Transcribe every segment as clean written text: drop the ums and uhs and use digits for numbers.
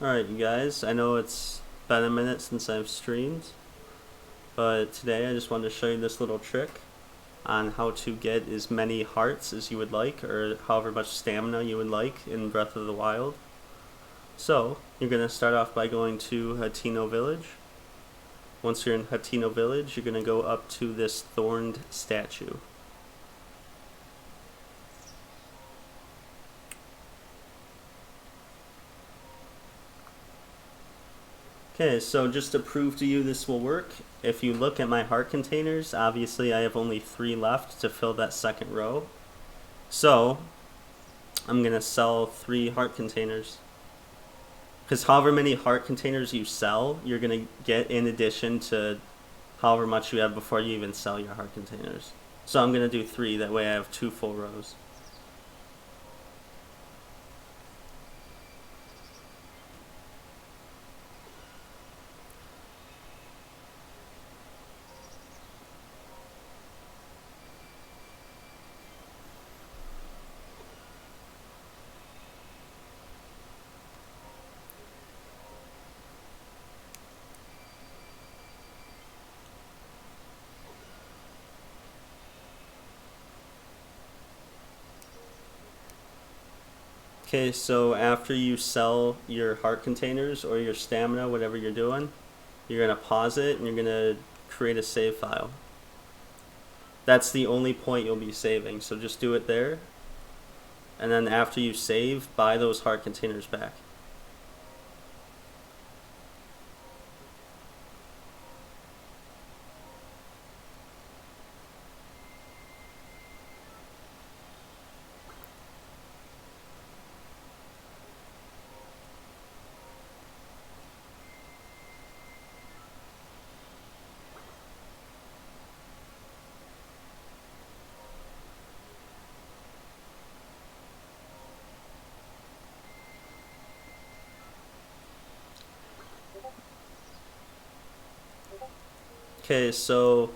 Alright, you guys, I know it's been a minute since I've streamed, but today I just wanted to show you this little trick on how to get as many hearts as you would like, or however much stamina you would like in Breath of the Wild. So, you're going to start off by going to Hateno Village. Once you're in Hateno Village, you're going to go up to this thorned statue. Okay, so just to prove to you this will work, if you look at my heart containers, obviously I have only 3 left to fill that second row. So, I'm going to sell 3 heart containers. Because however many heart containers you sell, you're going to get in addition to however much you have before you even sell your heart containers. So I'm going to do 3, that way I have 2 full rows. Okay, so after you sell your heart containers or your stamina, whatever you're doing, you're going to pause it and you're going to create a save file. That's the only point you'll be saving, so just do it there. And then after you save, buy those heart containers back. Okay, so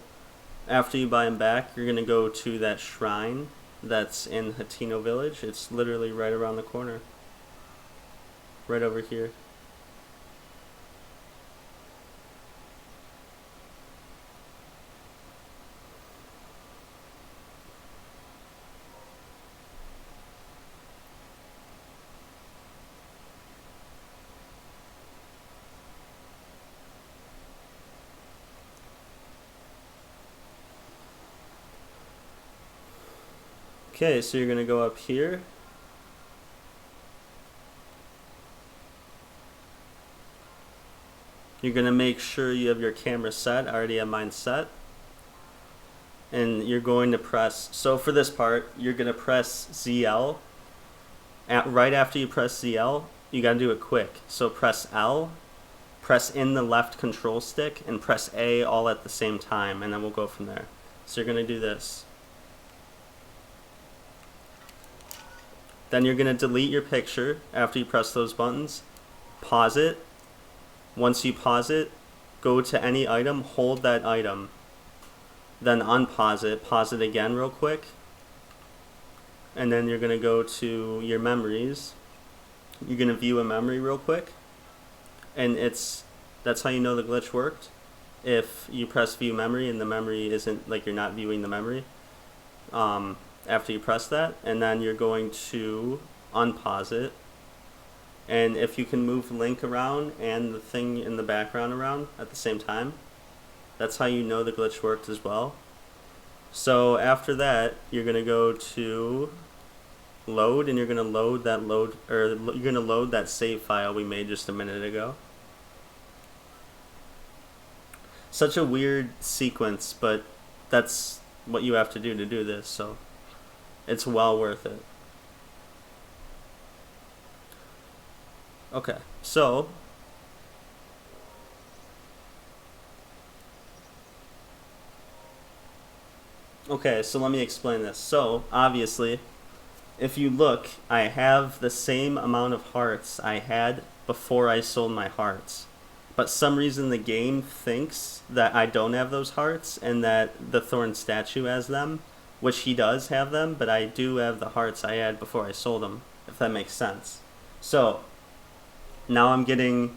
after you buy them back, you're going to go to that shrine that's in Hateno Village. It's literally right around the corner. Right over here. Okay, so you're going to go up here. You're going to make sure you have your camera set. I already have mine set. And you're going to press, so for this part, you're going to press ZL. Right after you press ZL, you got to do it quick. So press L, press in the left control stick, and press A all at the same time, and then we'll go from there. So you're going to do this. Then you're going to delete your picture after you press those buttons. Pause it. Once you pause it, go to any item, hold that item. Then unpause it, pause it again real quick. And then you're going to go to your memories. You're going to view a memory real quick. And that's how you know the glitch worked. If you press view memory and the memory isn't, like, you're not viewing the memory. After you press that, and then you're going to unpause it, and if you can move Link around and the thing in the background around at the same time, that's how you know the glitch worked as well. So after that, you're going to go to load, and you're going to load that save file we made just a minute ago. Such a weird sequence, but that's what you have to do this, so it's well worth it. Okay, so let me explain this. So obviously, if you look, I have the same amount of hearts I had before I sold my hearts. But some reason the game thinks that I don't have those hearts and that the thorn statue has them, which he does have them, but I do have the hearts I had before I sold them, if that makes sense. So Now I'm getting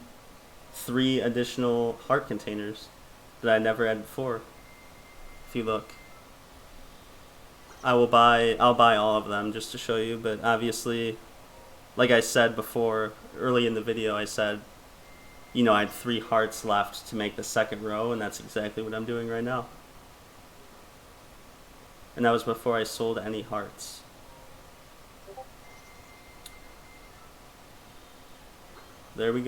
3 additional heart containers that I never had before. If you look, I'll buy all of them just to show you, but obviously, like I said before, early in the video, I said, you know, I had 3 hearts left to make the second row, and that's exactly what I'm doing right now. And that was before I sold any hearts. There we go.